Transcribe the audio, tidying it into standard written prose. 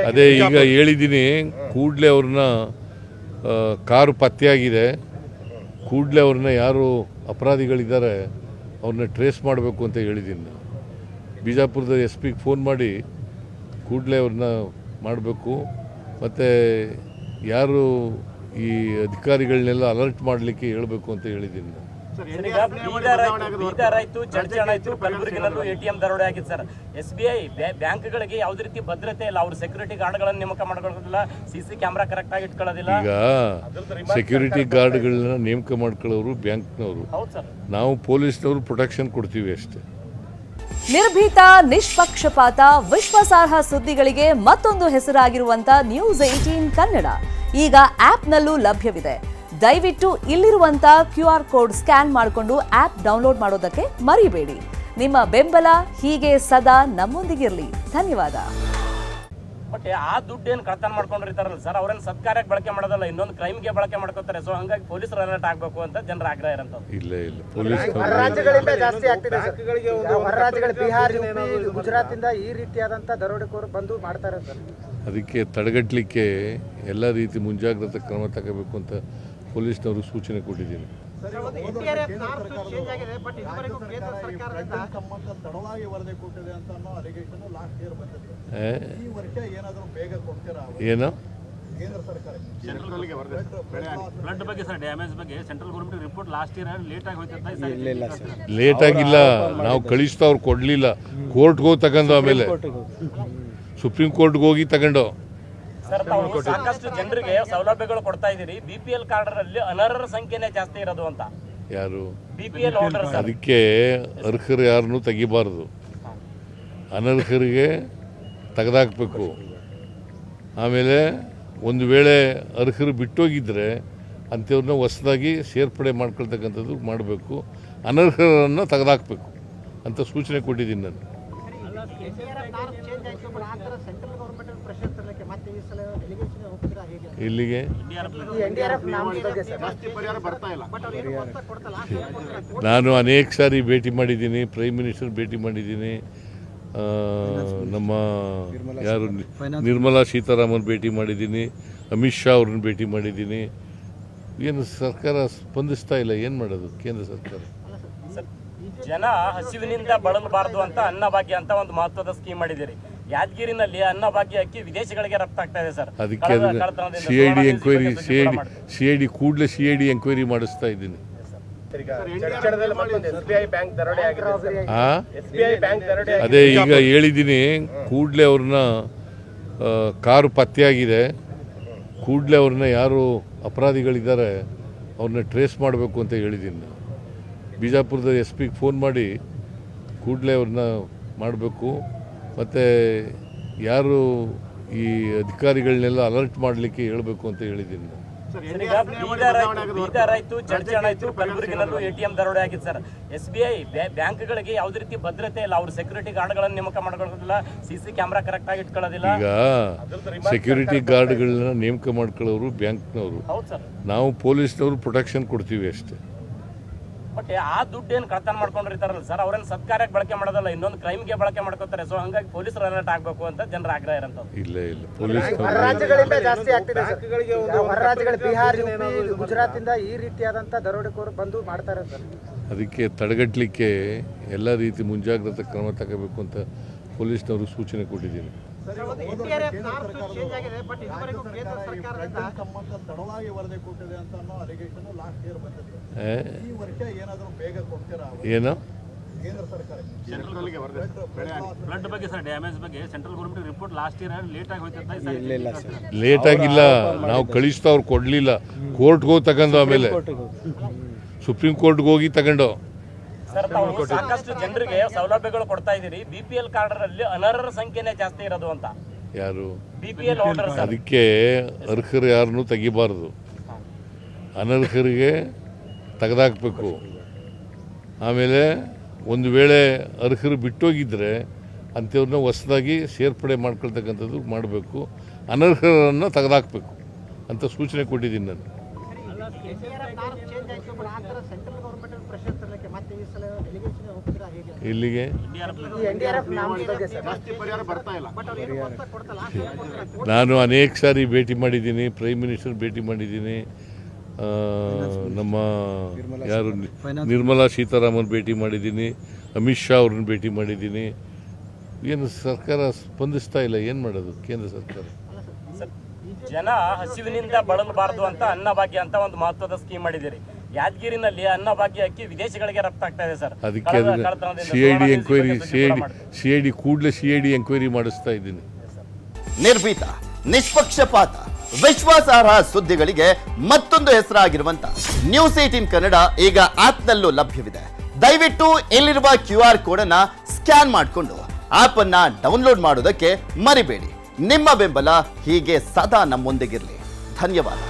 ಅದೇ ಈಗ ಹೇಳಿದ್ದೀನಿ, ಕೂಡಲೇ ಅವ್ರನ್ನ ಕಾರು ಪತ್ತೆಯಾಗಿದೆ, ಕೂಡಲೇ ಅವ್ರನ್ನ ಯಾರು ಅಪರಾಧಿಗಳಿದ್ದಾರೆ ಅವ್ರನ್ನ ಟ್ರೇಸ್ ಮಾಡಬೇಕು ಅಂತ ಹೇಳಿದ್ದೀನಿ. ಬಿಜಾಪುರದ SP ಫೋನ್ ಮಾಡಿ ಕೂಡಲೇ ಅವ್ರನ್ನ ಮಾಡಬೇಕು, ಮತ್ತು ಯಾರು ಈ ಅಧಿಕಾರಿಗಳನ್ನೆಲ್ಲ ಅಲರ್ಟ್ ಮಾಡಲಿಕ್ಕೆ ಹೇಳಬೇಕು ಅಂತ ಹೇಳಿದ್ದೀನಿ. ಬೀದರ್ ಆಯ್ತು, ಚರ್ಚೆಣ ಆಯ್ತು, ಕಲಬುರಗಿನಲ್ಲೂ ATM ದರೋಡೆ ಆಗಿದೆ ಸರ್. SBI ಬ್ಯಾಂಕ್ಗಳಿಗೆ ಯಾವುದೇ ರೀತಿ ಭದ್ರತೆ ಇಲ್ಲ, ಅವರು ಸೆಕ್ಯೂರಿಟಿ ಗಾರ್ಡ್ಗಳನ್ನು ನೇಮಕ ಮಾಡ್ಕೊಳ್ಳೋದಿಲ್ಲ, CC ಕ್ಯಾಮ್ರಾ ಕರೆಕ್ಟ್ ಆಗಿ ಇಟ್ಕೊಳ್ಳೋದಿಲ್ಲ. ಈಗ ಸೆಕ್ಯೂರಿಟಿ ಗಾರ್ಡ್ಗಳನ್ನ ನೇಮಕ ಮಾಡ್ಕೊಳ್ಳೋರು ಬ್ಯಾಂಕ್ನವರು, ನಾವು ಪೊಲೀಸ್ನವರು ಪ್ರೊಟೆಕ್ಷನ್ ಕೊಡ್ತೀವಿ ಅಷ್ಟೇ. ನಿರ್ಭೀತ, ನಿಷ್ಪಕ್ಷಪಾತ, ವಿಶ್ವಾಸಾರ್ಹ ಸುದ್ದಿಗಳಿಗೆ ಮತ್ತೊಂದು ಹೆಸರಾಗಿರುವಂತ News18 ಕನ್ನಡ ಈಗ ಆಪ್ನಲ್ಲೂ ಲಭ್ಯವಿದೆ. ದಯವಿಟ್ಟು ಇಲ್ಲಿರುವಂತ QR ಕೋಡ್ ಸ್ಕ್ಯಾನ್ ಮಾಡಿಕೊಂಡು ಆಪ್ ಡೌನ್ಲೋಡ್ ಮಾಡೋದಕ್ಕೆ ಮರಿಬೇಡಿ. ನಿಮ್ಮ ಬೆಂಬಲ ಹೀಗೆ ಸದಾ ನಮ್ಮೊಂದಿಗಿರಲಿ. ಧನ್ಯವಾದ. ಬಟ್ ಆ ದುಡ್ಡು ಏನು ಕಳ್ತನ ಮಾಡ್ಕೊಂಡಿರ್ತಾರಲ್ಲ ಸರ್, ಅವ್ರೇನು ಸತ್ಕಾರ್ಯಕ್ಕೆ ಬಳಕೆ ಮಾಡೋದಲ್ಲ, ಇನ್ನೊಂದು ಕ್ರೈಮ್ಗೆ ಬಳಕೆ ಮಾಡ್ಕೋತಾರೆ. ಸೊ ಹಂಗಾಗಿ ಪೊಲೀಸರು ಅಲರ್ಟ್ ಆಗಬೇಕು ಅಂತ ಜನರ ಆಗ್ರಹ ಇರೋಂಥದ್ದು. ಇಲ್ಲ ಪೊಲೀಸ್ ರಾಜ್ಯಗಳಿಂದ ಜಾಸ್ತಿ ಆಗ್ತಿದೆ ಸರ್. ಹೊರ ರಾಜ್ಯಗಳು ಬಿಹಾರ, UP, ಗುಜರಾತಿಂದ ಈ ರೀತಿಯಾದಂಥ ದರೋಡೆಕೋರು ಬಂದು ಮಾಡ್ತಾರೆ ಸರ್. ಅದಕ್ಕೆ ತಡೆಗಟ್ಟಲಿಕ್ಕೆ ಎಲ್ಲ ರೀತಿ ಮುಂಜಾಗ್ರತಾ ಕ್ರಮ ತಗೋಬೇಕು ಅಂತ ಪೊಲೀಸ್ನವರು ಸೂಚನೆ ಕೊಟ್ಟಿದ್ದೀನಿ. ಏನು ಲೇಟ್ ಆಗಿಲ್ಲ, ನಾವು ಕಳಿಸ್ತಾ ಅವ್ರು ಕೊಡ್ಲಿಲ್ಲ, ಕೋರ್ಟ್ಗೆ ಹೋಗಿ ತಗೊಂಡು ಆಮೇಲೆ ಸುಪ್ರೀಂ ಕೋರ್ಟ್ಗೆ ಹೋಗಿ ತಗೊಂಡು. ಸರ್, ತಾವು ಸಾಕಷ್ಟು ಜನರಿಗೆ ಸೌಲಭ್ಯಗಳು ಕೊಡ್ತಾ ಇದ್ದೀರಿ, BPL ಕಾರ್ಡರಲ್ಲಿ ಅನರ್ಹರ ಸಂಖ್ಯೆನೇ ಜಾಸ್ತಿ ಇರೋದು ಅಂತ. ಯಾರು BPL ಹೋಲ್ಡರ್? ಅದಕ್ಕೆ ಅರ್ಹರು ಯಾರನ್ನು ತೆಗಿಬಾರ್ದು, ಅನರ್ಹರಿಗೆ ತೆಗೆದಾಕಬೇಕು. ಆಮೇಲೆ ಒಂದು ವೇಳೆ ಅರ್ಹರು ಬಿಟ್ಟೋಗಿದ್ರೆ ಅಂಥವ್ರನ್ನ ಹೊಸದಾಗಿ ಸೇರ್ಪಡೆ ಮಾಡ್ಕೊಳ್ತಕ್ಕಂಥದ್ದು ಮಾಡಬೇಕು, ಅನರ್ಹರನ್ನು ತೆಗೆದಾಕಬೇಕು ಅಂತ ಸೂಚನೆ ಕೊಟ್ಟಿದ್ದೀನಿ ನಾನು. ಇಲ್ಲಿಗೆ ನಾನು ಅನೇಕ ಸಾರಿ ಭೇಟಿ ಮಾಡಿದ್ದೀನಿ, ಪ್ರೈಮ್ ಮಿನಿಸ್ಟರ್ ಭೇಟಿ ಮಾಡಿದ್ದೀನಿ, ನಮ್ಮ ಯಾರು ನಿರ್ಮಲಾ ಸೀತಾರಾಮನ್ ಭೇಟಿ ಮಾಡಿದ್ದೀನಿ, ಅಮಿತ್ ಶಾ ಅವ್ರನ್ನ ಭೇಟಿ ಮಾಡಿದ್ದೀನಿ. ಏನು ಸರ್ಕಾರ ಸ್ಪಂದಿಸ್ತಾ ಇಲ್ಲ, ಏನು ಮಾಡೋದು ಕೇಂದ್ರ ಸರ್ಕಾರ? ಜನ ಹಸಿವಿನಿಂದ ಬಳಲಬಾರದು ಅಂತ ಅನ್ನಭಾಗ್ಯ ಅಂತ ಒಂದು ಮಹತ್ವದ ಸ್ಕೀಮ್ ಮಾಡಿದ್ದೀರಿ. ಯಾದಗಿರಿನಲ್ಲಿ ಅನ್ನಭಾಗ್ಯ ಅಕ್ಕಿ ವಿದೇಶಗಳಿಗೆ ರಫ್ತಾಗ್ತಾ ಇದೆ ಸರ್. ಅದಕ್ಕೆ CID ಎಂಕ್ವೈರಿ, CID ಕೂಡಲೇ CID ಎಂಕ್ವೈರಿ ಮಾಡಿಸ್ತಾ ಇದ್ದೀನಿ. ಅದೇ ಈಗ ಹೇಳಿದ್ದೀನಿ, ಕೂಡಲೇ ಅವ್ರನ್ನ ಕಾರು ಪತ್ತೆಯಾಗಿದೆ, ಕೂಡಲೇ ಅವ್ರನ್ನ ಯಾರು ಅಪರಾಧಿಗಳಿದ್ದಾರೆ ಅವ್ರನ್ನ ಟ್ರೇಸ್ ಮಾಡಬೇಕು ಅಂತ ಹೇಳಿದ್ದೀನಿ. ಬಿಜಾಪುರದ SP ಫೋನ್ ಮಾಡಿ ಕೂಡಲೇ ಅವ್ರನ್ನ ಮಾಡಬೇಕು, ಮತ್ತು ಯಾರು ಈ ಅಧಿಕಾರಿಗಳನ್ನೆಲ್ಲ ಅಲರ್ಟ್ ಮಾಡಲಿಕ್ಕೆ ಹೇಳಬೇಕು ಅಂತ ಹೇಳಿದ್ದೀನಿ. ಬೀದರ್ ಆಯ್ತು, ಚರ್ಚೆಣ ಆಯ್ತು, ಕಲಬುರಗಿನಲ್ಲೂ ATM ದರೋಡೆ ಆಗಿದೆ ಸರ್. SBI ಬ್ಯಾಂಕ್ಗಳಿಗೆ ಯಾವುದೇ ರೀತಿ ಭದ್ರತೆ ಇಲ್ಲ, ಅವರು ಸೆಕ್ಯೂರಿಟಿ ಗಾರ್ಡ್ಗಳನ್ನು ನೇಮಕ ಮಾಡ್ಕೊಳ್ಳೋದಿಲ್ಲ, CC ಕ್ಯಾಮ್ರಾ ಕರೆಕ್ಟ್ ಆಗಿ ಇಟ್ಕೊಳ್ಳೋದಿಲ್ಲ. ಈಗ ಸೆಕ್ಯೂರಿಟಿ ಗಾರ್ಡ್ಗಳನ್ನ ನೇಮಕ ಮಾಡ್ಕೊಳ್ಳೋರು ಬ್ಯಾಂಕ್ನವರು, ನಾವು ಪೊಲೀಸ್ನವರು ಪ್ರೊಟೆಕ್ಷನ್ ಕೊಡ್ತೀವಿ ಅಷ್ಟೇ. ಬಟ್ ಆ ದುಡ್ಡು ಏನು ಕಳ್ತನ ಮಾಡ್ಕೊಂಡಿರ್ತಾರಲ್ಲ ಸರ್, ಅವ್ರೇನು ಸತ್ಕಾರ್ಯಕ್ಕೆ ಬಳಕೆ ಮಾಡೋದಲ್ಲ, ಇನ್ನೊಂದು ಕ್ರೈಮ್ಗೆ ಬಳಕೆ ಮಾಡ್ಕೋತಾರೆ. ಸೊ ಹಂಗಾಗಿ ಪೊಲೀಸರು ಅಲರ್ಟ್ ಆಗಬೇಕು ಅಂತ ಜನರ ಆಗ್ರಹ ಇರೋಂಥದ್ದು. ಇಲ್ಲ ಪೊಲೀಸ್ ರಾಜ್ಯಗಳಿಂದ ಜಾಸ್ತಿ ಆಗ್ತಿದೆ ಸರ್. ಹೊರ ರಾಜ್ಯಗಳು ಬಿಹಾರ, UP, ಗುಜರಾತಿಂದ ಈ ರೀತಿಯಾದಂಥ ದರೋಡೆಕೋರು ಬಂದು ಮಾಡ್ತಾರೆ ಸರ್. ಅದಕ್ಕೆ ತಡೆಗಟ್ಟಲಿಕ್ಕೆ ಎಲ್ಲ ರೀತಿ ಮುಂಜಾಗ್ರತಾ ಕ್ರಮ ತಗೋಬೇಕು ಅಂತ ಪೊಲೀಸ್ನವರು ಸೂಚನೆ ಕೊಟ್ಟಿದ್ದೀನಿ. ಏನು ಲೇಟ್ ಆಗಿಲ್ಲ, ನಾವು ಕಳಿಸ್ತಾ ಅವ್ರು ಕೊಡ್ಲಿಲ್ಲ, ಕೋರ್ಟ್ಗೆ ಹೋಗಿ ತಗೊಂಡು ಆಮೇಲೆ ಸುಪ್ರೀಂ ಕೋರ್ಟ್ಗೆ ಹೋಗಿ ತಗೊಂಡು. ಸರ್, ತಾವು ಸಾಕಷ್ಟು ಜನರಿಗೆ ಸೌಲಭ್ಯಗಳು ಕೊಡ್ತಾ ಇದ್ದೀರಿ, BPL ಕಾರ್ಡರಲ್ಲಿ ಅನರ್ಹರ ಸಂಖ್ಯೆನೇ ಜಾಸ್ತಿ ಇರೋದು ಅಂತ. ಯಾರು BPL ಹೋಲ್ಡರ್? ಅದಕ್ಕೆ ಅರ್ಹರು ಯಾರನ್ನು ತೆಗಿಬಾರ್ದು, ಅನರ್ಹರಿಗೆ ತೆಗೆದಾಕಬೇಕು. ಆಮೇಲೆ ಒಂದು ವೇಳೆ ಅರ್ಹರು ಬಿಟ್ಟೋಗಿದ್ರೆ ಅಂಥವ್ರನ್ನ ಹೊಸದಾಗಿ ಸೇರ್ಪಡೆ ಮಾಡ್ಕೊಳ್ತಕ್ಕಂಥದ್ದು ಮಾಡಬೇಕು, ಅನರ್ಹರನ್ನು ತೆಗೆದಾಕಬೇಕು ಅಂತ ಸೂಚನೆ ಕೊಟ್ಟಿದ್ದೀನಿ ನಾನು. ಇಲ್ಲಿಗೆ ಈ NDRF ನಾಮದ ಬಗ್ಗೆ ಸರ್ ನಾನು ಅನೇಕ ಸಾರಿ ಭೇಟಿ ಮಾಡಿದ್ದೀನಿ, ಪ್ರೈಮ್ ಮಿನಿಸ್ಟರ್ ಭೇಟಿ ಮಾಡಿದ್ದೀನಿ, ನಮ್ಮ ಯಾರು ನಿರ್ಮಲಾ ಸೀತಾರಾಮನ್ ಭೇಟಿ ಮಾಡಿದ್ದೀನಿ, ಅಮಿತ್ ಶಾ ಅವ್ರನ್ನ ಭೇಟಿ ಮಾಡಿದ್ದೀನಿ. ಏನು ಸರ್ಕಾರ ಸ್ಪಂದಿಸ್ತಾ ಇಲ್ಲ, ಏನು ಮಾಡೋದು ಕೇಂದ್ರ ಸರ್ಕಾರ? ಜನ ಹಸಿವಿನಿಂದ ಬಳಲಬಾರದು ಅಂತ ಅನ್ನಭಾಗ್ಯ ಅಂತ ಒಂದು ಮಹತ್ವದ ಸ್ಕೀಮ್ ಮಾಡಿದ್ದೀರಿ. ಯಾದಗಿರಿನಲ್ಲಿ ಅನ್ನಭಾಗ್ಯ ಅಕ್ಕಿ ವಿದೇಶಗಳಿಗೆ ರಫ್ತು ಆಗ್ತಾ ಇದೆ ಸರ್. ಅದಕ್ಕೆ CID ಎಂಕ್ವೈರಿ CID ಕೂಡಲೇ CID ಎಂಕ್ವೈರಿ ಮಾಡಿಸ್ತಾ ಇದ್ದೀನಿ. ನಿರ್ಭೀತ, ನಿಷ್ಪಕ್ಷಪಾತ, ವಿಶ್ವಾಸಾರ್ಹ ಸುದ್ದಿಗಳಿಗೆ ಮತ್ತೊಂದು ಹೆಸರಾಗಿರುವಂತ ನ್ಯೂಸ್ 18 ಕನ್ನಡ ಈಗ ಆಪ್ನಲ್ಲೂ ಲಭ್ಯವಿದೆ. ದಯವಿಟ್ಟು ಇಲ್ಲಿರುವ QR ಕೋಡ್ ಅನ್ನ ಸ್ಕ್ಯಾನ್ ಮಾಡಿಕೊಂಡು ಆಪ್ ಅನ್ನ ಡೌನ್ಲೋಡ್ ಮಾಡೋದಕ್ಕೆ ಮರಿಬೇಡಿ. ನಿಮ್ಮ ಬೆಂಬಲ ಹೀಗೆ ಸದಾ ನಮ್ಮೊಂದಿಗಿರಲಿ. ಧನ್ಯವಾದ.